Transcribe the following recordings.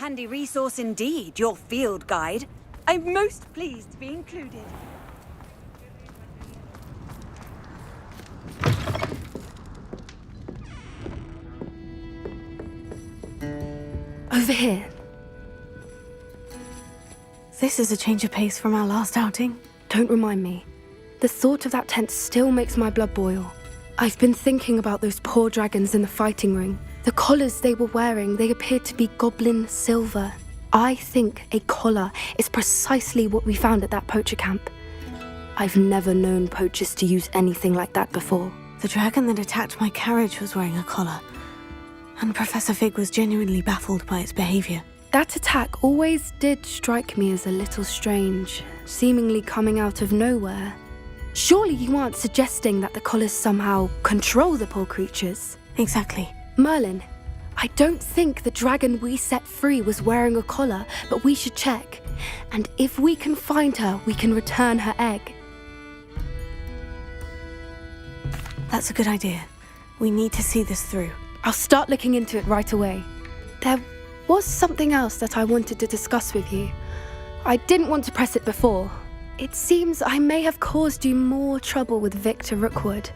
handy resource indeed, your field guide. I'm most pleased to be included. Over here. This is a change of pace from our last outing. Don't remind me. The thought of that tent still makes my blood boil. I've been thinking about those poor dragons in the fighting ring. The collars they were wearing, they appeared to be goblin silver. I think a collar is precisely what we found at that poacher camp. I've never known poachers to use anything like that before. The dragon that attacked my carriage was wearing a collar, and Professor Fig was genuinely baffled by its behavior. That attack always did strike me as a little strange, seemingly coming out of nowhere. Surely you aren't suggesting that the collars somehow control the poor creatures? Exactly. Merlin, I don't think the dragon we set free was wearing a collar, but we should check. And if we can find her, we can return her egg. That's a good idea. We need to see this through. I'll start looking into it right away. There was something else that I wanted to discuss with you. I didn't want to press it before. It seems I may have caused you more trouble with Victor Rookwood.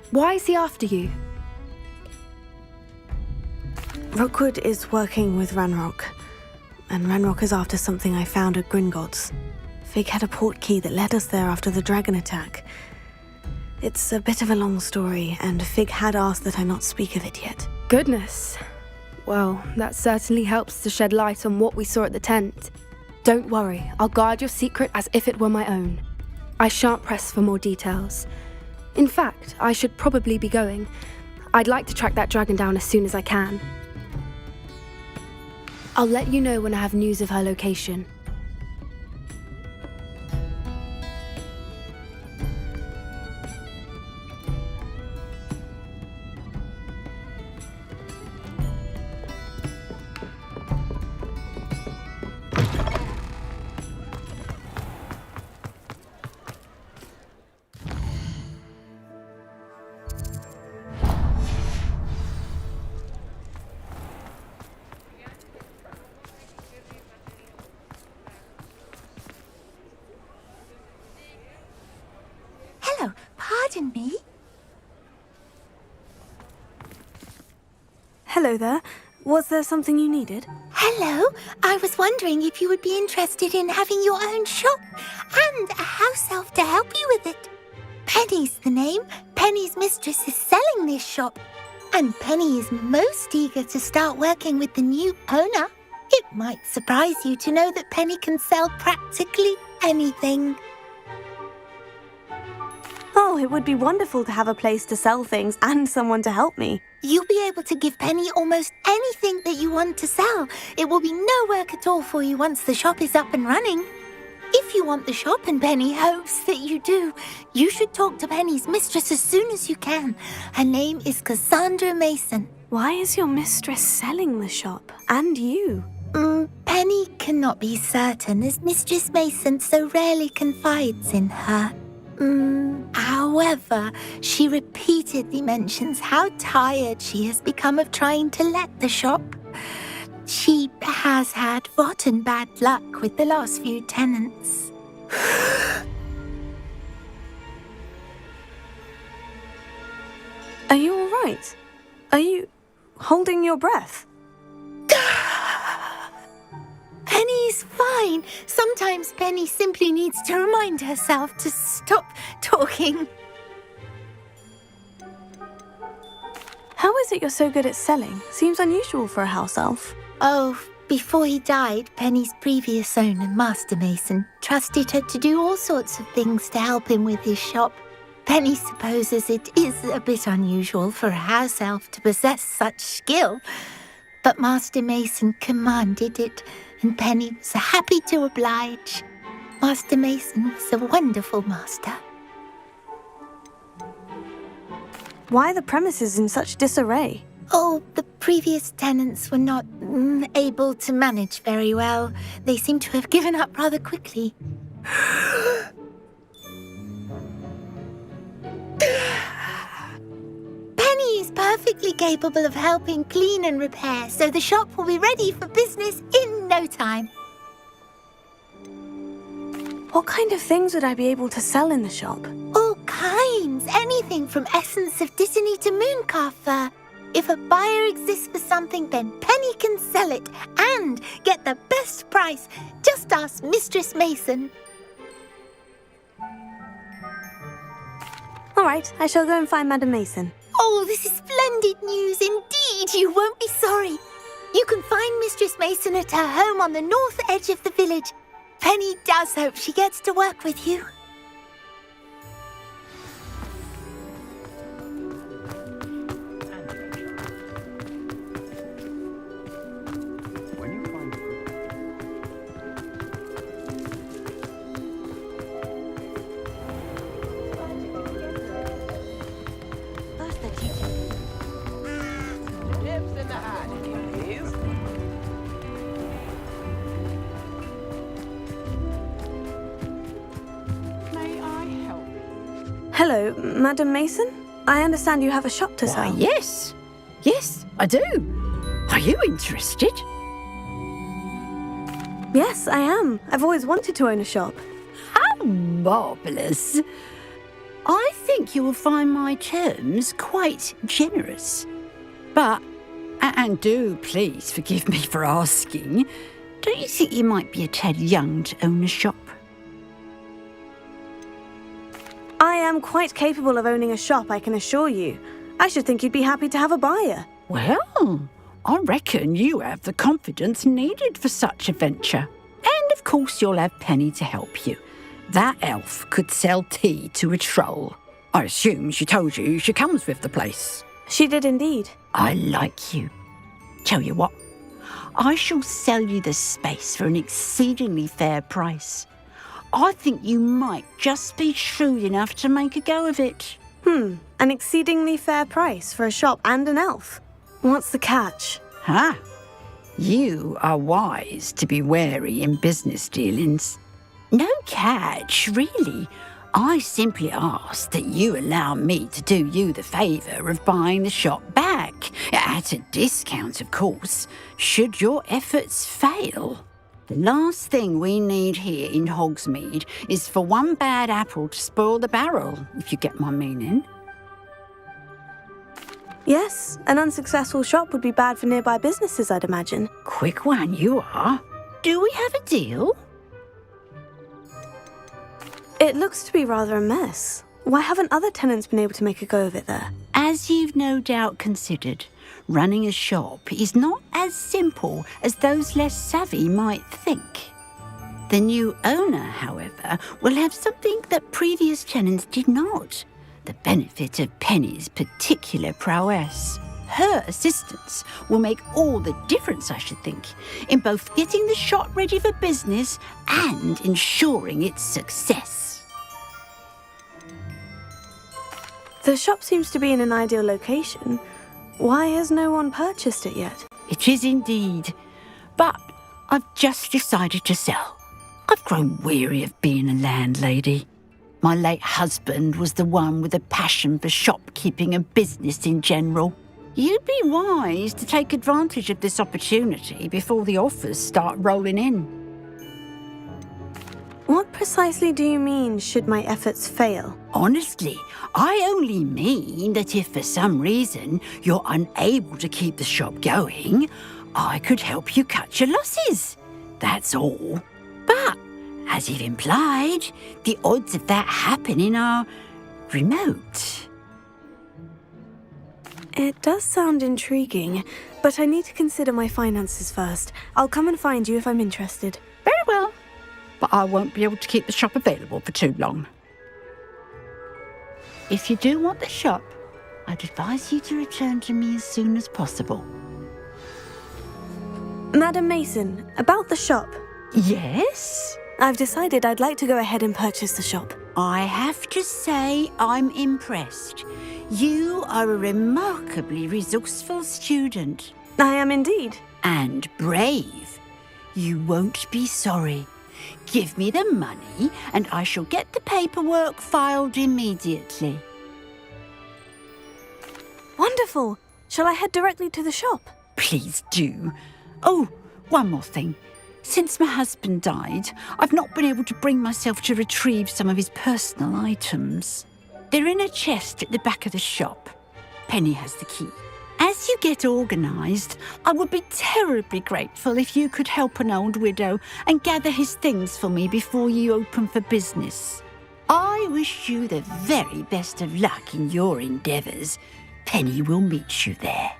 Why is he after you? Rookwood is working with Ranrock, and Ranrock is after something I found at Gringotts. Fig had a port key that led us there after the dragon attack. It's a bit of a long story, and Fig had asked that I not speak of it yet. Goodness. Well, that certainly helps to shed light on what we saw at the tent. Don't worry, I'll guard your secret as if it were my own. I shan't press for more details. In fact, I should probably be going. I'd like to track that dragon down as soon as I can. I'll let you know when I have news of her location. Pardon me? Hello there. Was there something you needed? Hello, I was wondering if you would be interested in having your own shop and a house elf to help you with it. Penny's the name. Penny's mistress is selling this shop, and Penny is most eager to start working with the new owner. It might surprise you to know that Penny can sell practically anything. Oh, it would be wonderful to have a place to sell things and someone to help me. You'll be able to give Penny almost anything that you want to sell. It will be no work at all for you once the shop is up and running. If you want the shop, and Penny hopes that you do, you should talk to Penny's mistress as soon as you can. Her name is Cassandra Mason. Why is your mistress selling the shop? And you? Penny cannot be certain, as Mistress Mason so rarely confides in her. However, she repeatedly mentions how tired she has become of trying to let the shop. She has had rotten bad luck with the last few tenants. Are you all right? Are you holding your breath? Penny's fine. Sometimes Penny simply needs to remind herself to stop talking. How is it you're so good at selling? Seems unusual for a house elf. Oh, before he died, Penny's previous owner, Master Mason, trusted her to do all sorts of things to help him with his shop. Penny supposes it is a bit unusual for a house elf to possess such skill, but Master Mason commanded it, and Penny was happy to oblige. Master Mason was a wonderful master. Why are the premises in such disarray? Oh, the previous tenants were not able to manage very well. They seem to have given up rather quickly. Penny is perfectly capable of helping clean and repair, so the shop will be ready for business in no time. What kind of things would I be able to sell in the shop? All kinds. Anything from essence of Disney to mooncalf fur. If a buyer exists for something, then Penny can sell it and get the best price. Just ask Mistress Mason. All right, I shall go and find Madam Mason. Oh, this is splendid news indeed. You won't be sorry. You can find Mistress Mason at her home on the north edge of the village. Penny does hope she gets to work with you. Hello, Madam Mason. I understand you have a shop to sell. Why, yes. Yes, I do. Are you interested? Yes, I am. I've always wanted to own a shop. How marvellous. I think you will find my terms quite generous. But, and do please forgive me for asking, don't you think you might be a tad young to own a shop? I am quite capable of owning a shop, I can assure you. I should think you'd be happy to have a buyer. Well, I reckon you have the confidence needed for such a venture. And of course you'll have Penny to help you. That elf could sell tea to a troll. I assume she told you she comes with the place. She did indeed. I like you. Tell you what, I shall sell you the space for an exceedingly fair price. I think you might just be shrewd enough to make a go of it. An exceedingly fair price for a shop and an elf. What's the catch? Huh? You are wise to be wary in business dealings. No catch, really. I simply ask that you allow me to do you the favour of buying the shop back, at a discount, of course, should your efforts fail. The last thing we need here in Hogsmeade is for one bad apple to spoil the barrel, if you get my meaning. Yes, an unsuccessful shop would be bad for nearby businesses, I'd imagine. Quick one you are. Do we have a deal? It looks to be rather a mess. Why haven't other tenants been able to make a go of it there? As you've no doubt considered, running a shop is not as simple as those less savvy might think. The new owner, however, will have something that previous tenants did not. The benefit of Penny's particular prowess. Her assistance will make all the difference, I should think, in both getting the shop ready for business and ensuring its success. The shop seems to be in an ideal location. Why has no one purchased it yet? It is indeed. But I've just decided to sell. I've grown weary of being a landlady. My late husband was the one with a passion for shopkeeping and business in general. You'd be wise to take advantage of this opportunity before the offers start rolling in. What precisely do you mean, should my efforts fail? Honestly, I only mean that if for some reason you're unable to keep the shop going, I could help you cut your losses. That's all. But, as you've implied, the odds of that happening are remote. It does sound intriguing, but I need to consider my finances first. I'll come and find you if I'm interested. Very well. But I won't be able to keep the shop available for too long. If you do want the shop, I'd advise you to return to me as soon as possible. Madam Mason, about the shop. Yes? I've decided I'd like to go ahead and purchase the shop. I have to say I'm impressed. You are a remarkably resourceful student. I am indeed. And brave. You won't be sorry. Give me the money and I shall get the paperwork filed immediately. Wonderful. Shall I head directly to the shop? Please do. Oh, one more thing. Since my husband died, I've not been able to bring myself to retrieve some of his personal items. They're in a chest at the back of the shop. Penny has the key. As you get organised, I would be terribly grateful if you could help an old widow and gather his things for me before you open for business. I wish you the very best of luck in your endeavours. Penny will meet you there.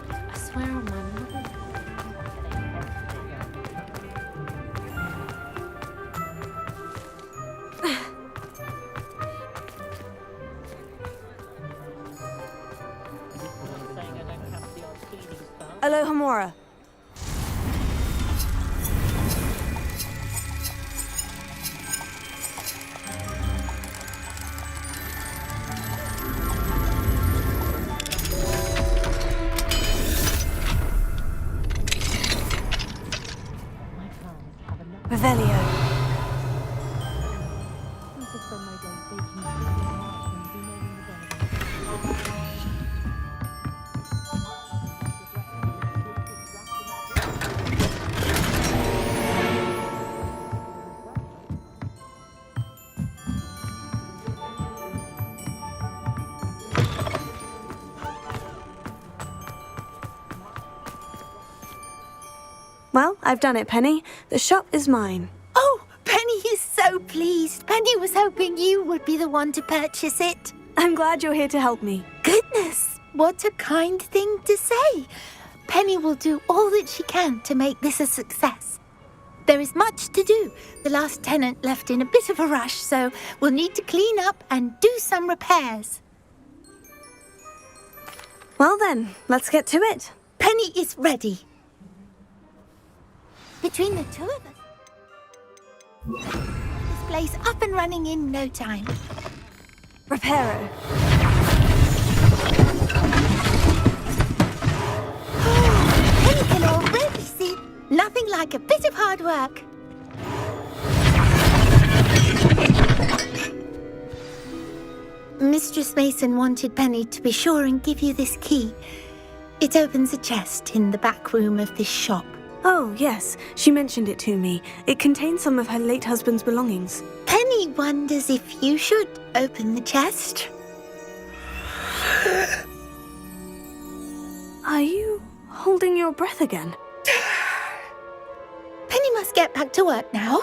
I swear on my mother. Aloha Mora. Revelio. Well, I've done it, Penny. The shop is mine. Oh, Penny is so pleased. Penny was hoping you would be the one to purchase it. I'm glad you're here to help me. Goodness, what a kind thing to say. Penny will do all that she can to make this a success. There is much to do. The last tenant left in a bit of a rush, so we'll need to clean up and do some repairs. Well then, let's get to it. Penny is ready. Between the two of us, this place up and running in no time. Reparo. Penny can already see nothing like a bit of hard work. Mistress Mason wanted Penny to be sure and give you this key. It opens a chest in the back room of this shop. Oh, yes. She mentioned it to me. It contains some of her late husband's belongings. Penny wonders if you should open the chest. Are you holding your breath again? Penny must get back to work now.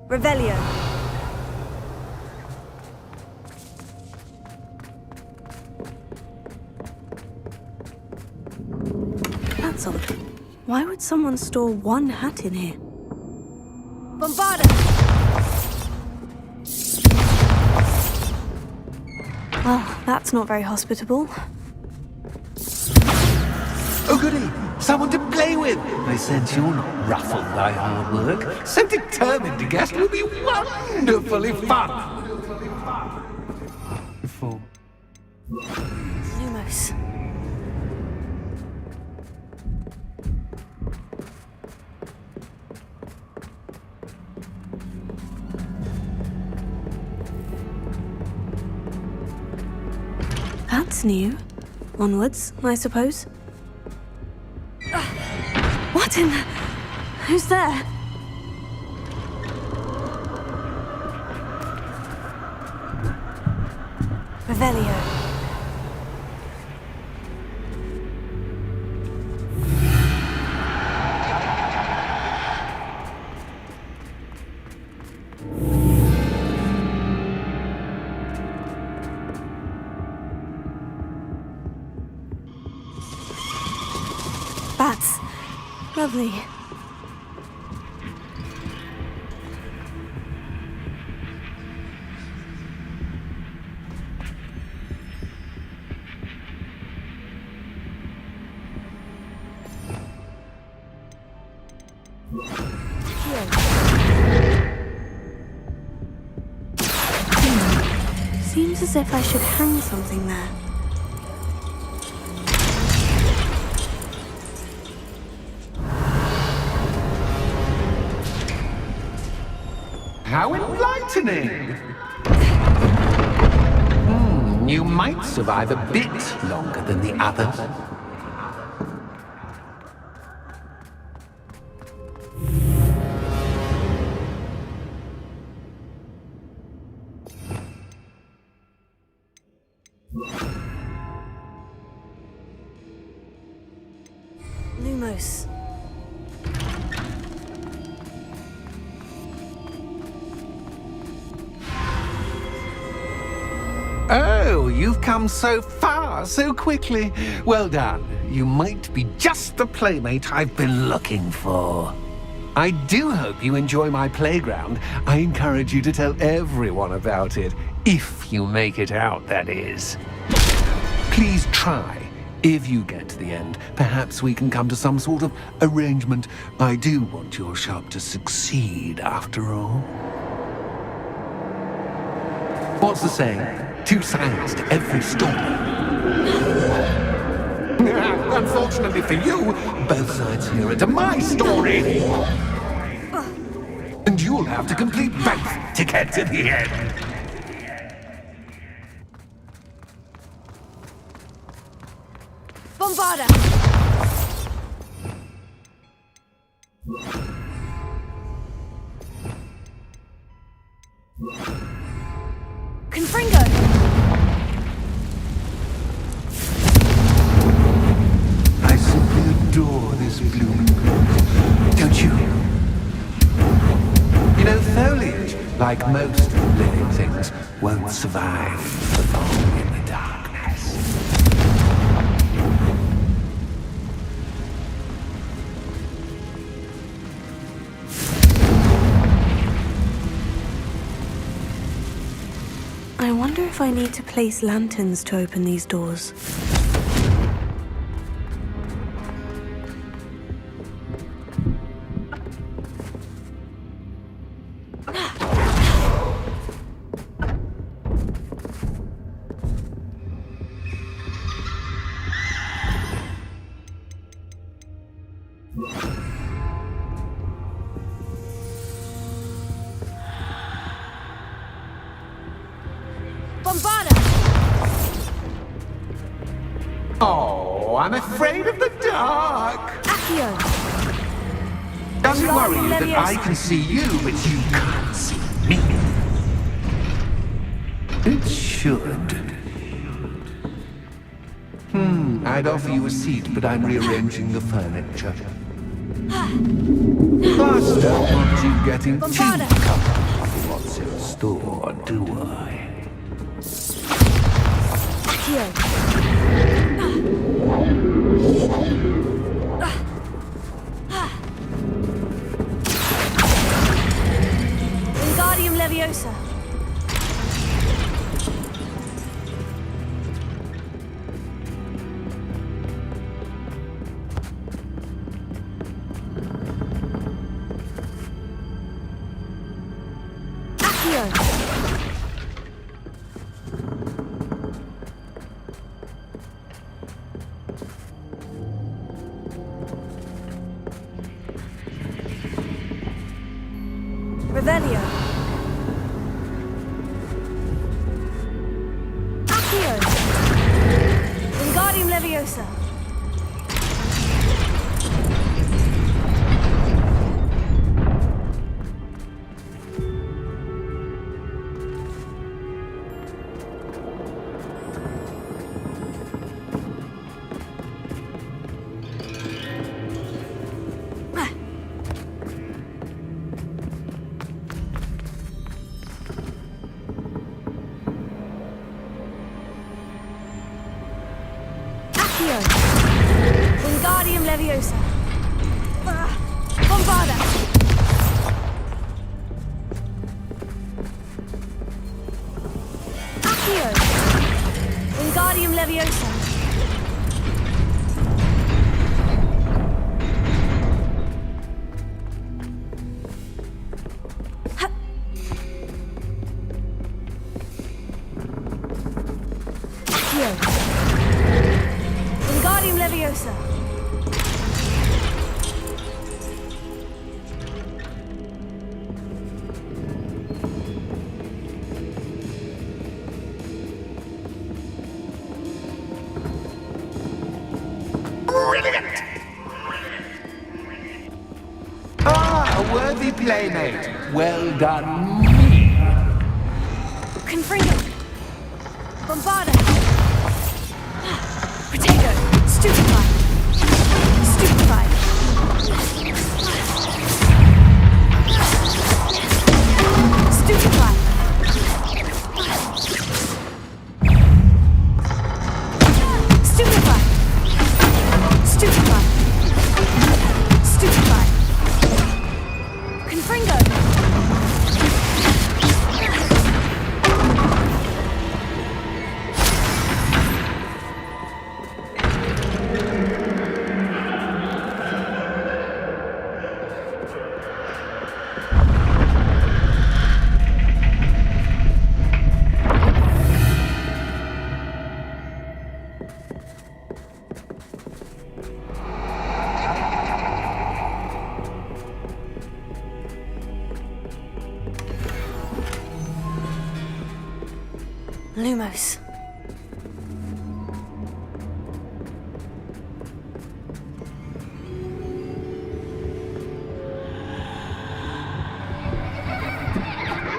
Revelio. That's odd. Why would someone store one hat in here? Bombarda! Well, that's not very hospitable. Oh, goody! Someone to play with! I sense you're not ruffled by hard work. So determined to guess will be wonderfully fun! Lumos. That's new. Onwards, I suppose. What in the... Who's there? Revelio. Bats. Lovely. Seems as if I should hang something there. How enlightening! You might survive a bit longer than the others. Lumos. Oh, you've come so far so quickly. Well done. You might be just the playmate I've been looking for. I do hope you enjoy my playground. I encourage you to tell everyone about it. If you make it out, that is. Please try. If you get to the end, perhaps we can come to some sort of arrangement. I do want your shop to succeed, after all. What's the saying? 2 sides to every story. Unfortunately for you, both sides here are to my story. And you'll have to complete both to get to the end. Bombarda! Confringo! I simply adore this blooming plant. Don't you? You know, foliage, like most living things, won't survive for long in the darkness. I wonder if I need to place lanterns to open these doors. Bombarda! Oh, I'm afraid of the dark. Accio! Doesn't worry you that I can see you, but you can't see me. It should. I'd offer you a seat, but I'm rearranging the furniture. Plus, don't want you getting too comfortable for what's in store, do I? Wingardium Leviosa! Accio! Revelio. Accio. Leviosa. Wingardium Leviosa. Bombarda. Accio. Wingardium Leviosa. Accio. Wingardium Leviosa. Ah, a worthy playmate. Well done, me. Confringo. Bombarda. Protego. Stupefy. Stupefy. Stupefy. Stupefy. Stupefy. Stupefy. Confringo. Lumos.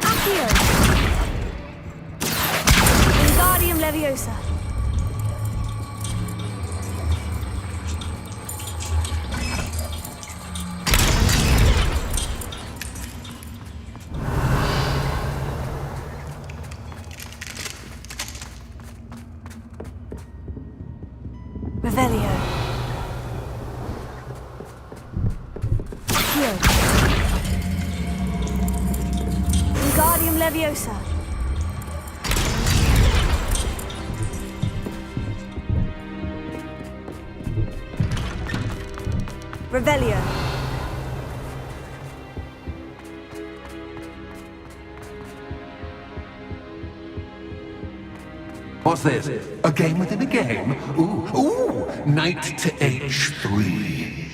Accio. Wingardium Leviosa. Revelio. Accio. Wingardium Leviosa. Revelio. What's this? A game within a game? Ooh, knight to H3.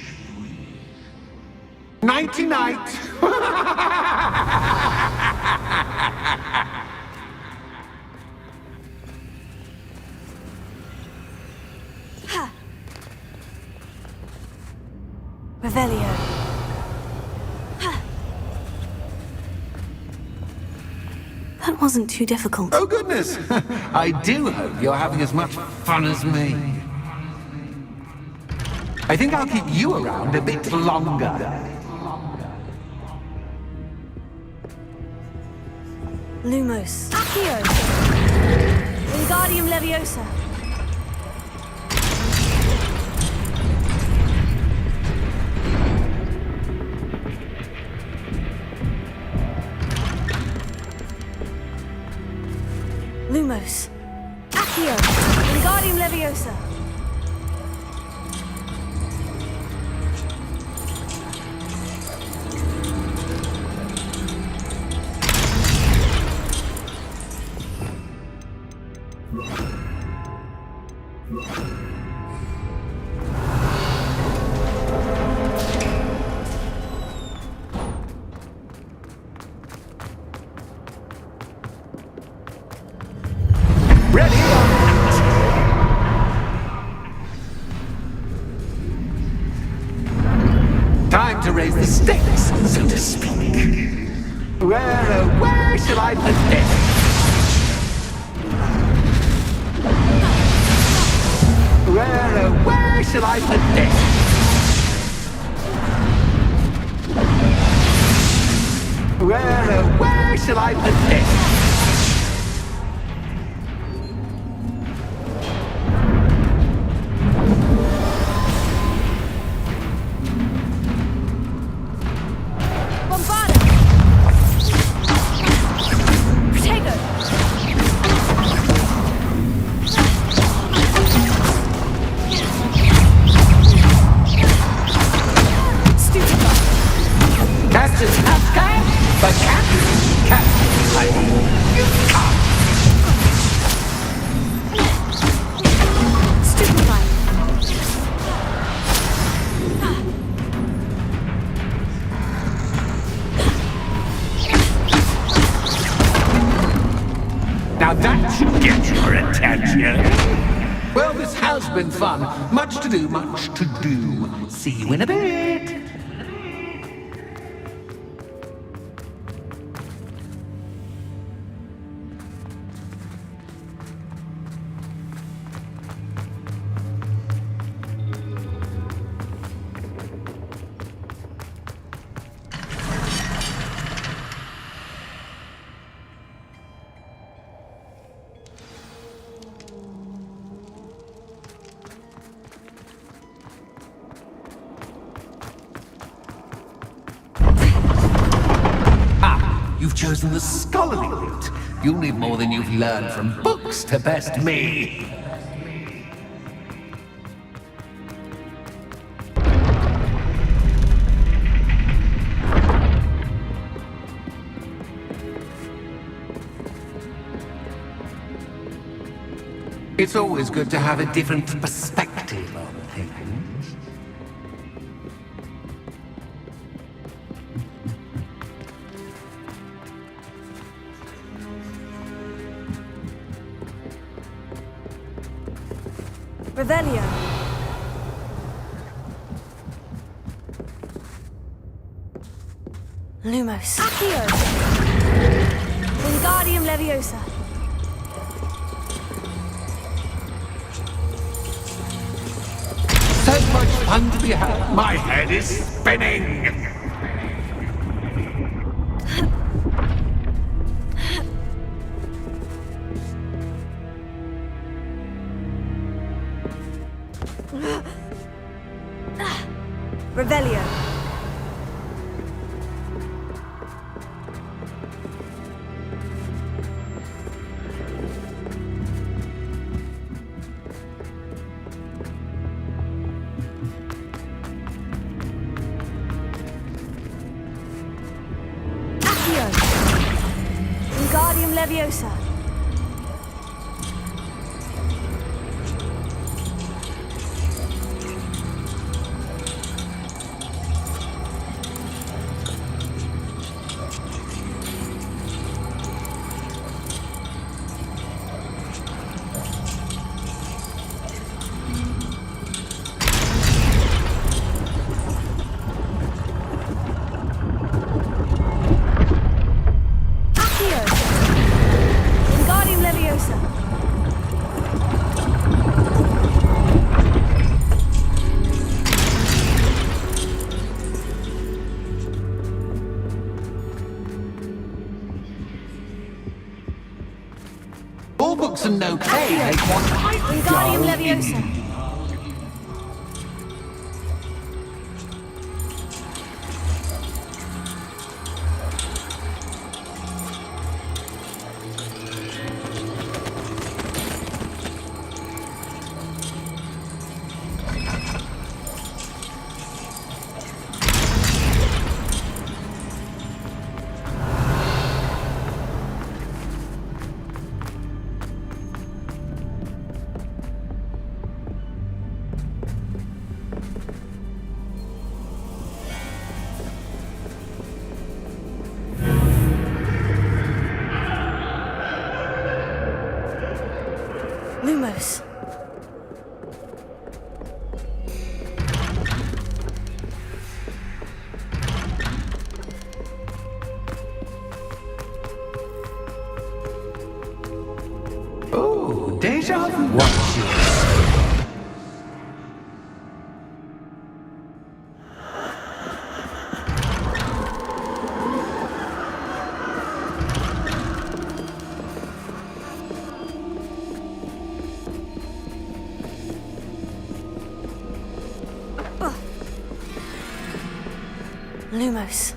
Nighty-night! Revelio. That wasn't too difficult. Oh, goodness! I do hope you're having as much fun as me. I think I'll keep you around a bit longer. Lumos. Accio. Wingardium Leviosa. Lumos. Accio. Wingardium Leviosa. Ready? Where shall I put this? Where shall I put this? Where shall I put this? Now that should get your attention. Well, this has been fun. Much to do, much to do. See you in a bit. You've chosen the scholarly route. You'll need more than you've learned from books to best me. It's always good to have a different perspective on things. Revelio. Lumos. Accio. Wingardium Leviosa. So much fun to be had. My head is spinning. Revelio. Accio. Wingardium Leviosa. Wingardium Leviosa. All books and no play make one Wingardium Leviosa. Lumos. Oh, deja vu. What's yours? Lumos.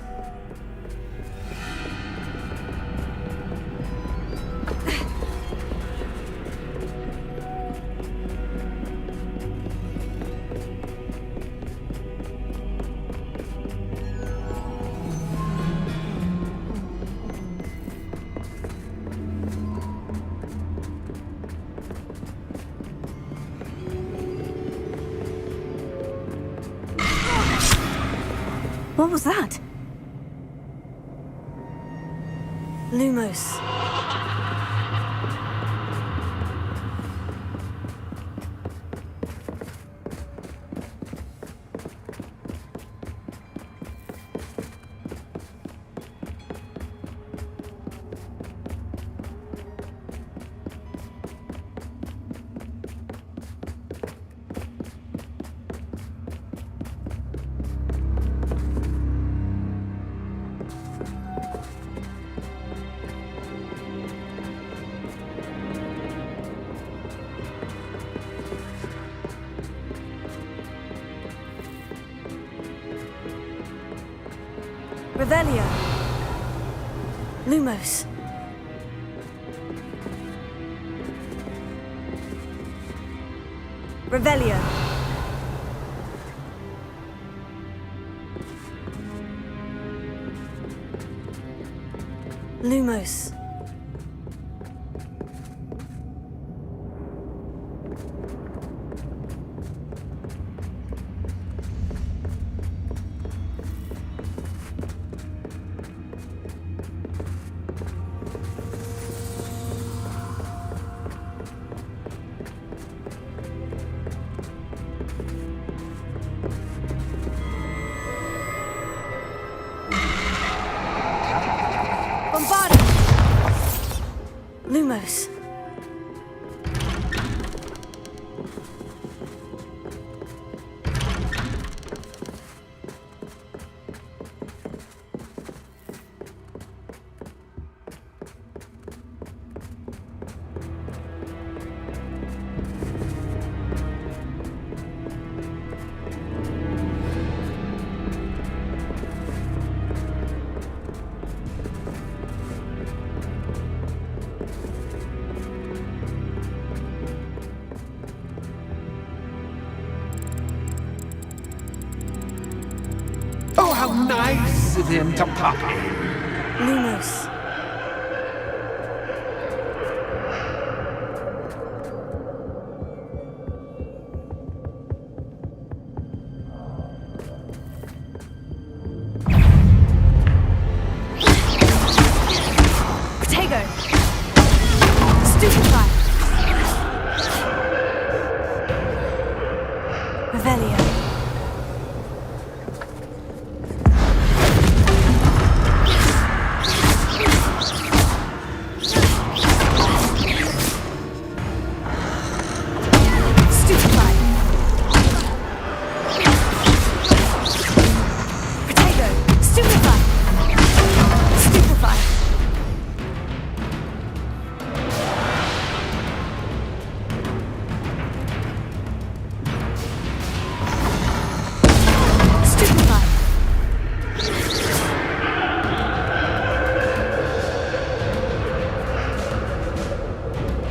What was that? Lumos. Revelio. Lumos. Revelio. Lumos. Lumos. Oh, how nice of him to pop in. Lumos. Potato. Stupefy. Revelio.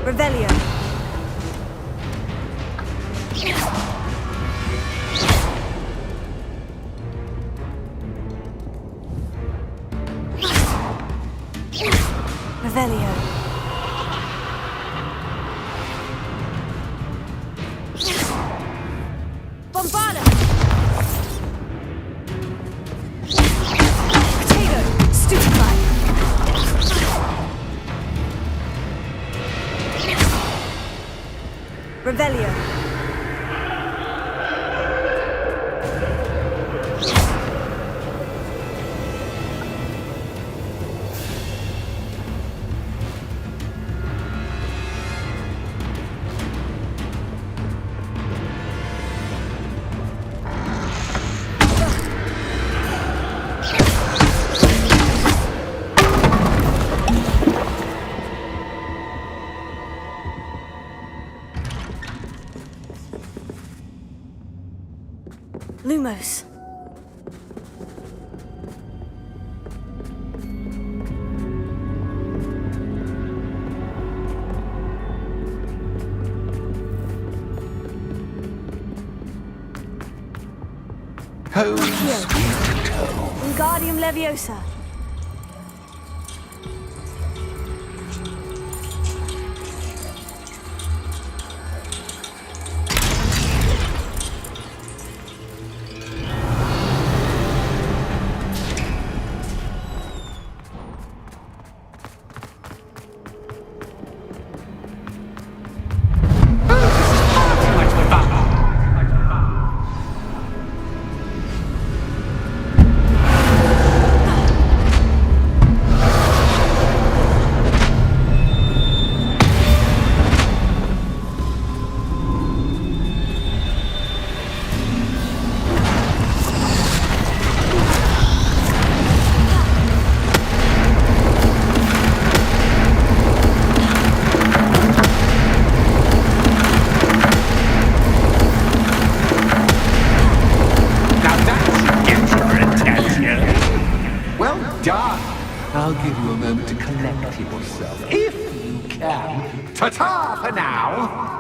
Revelio. Revelio. Bombarda. Potato. Stupefy. Revelio. close. Home sweet home. Wingardium Leviosa. I'll give you a moment to collect yourself, if you can. Ta-ta for now!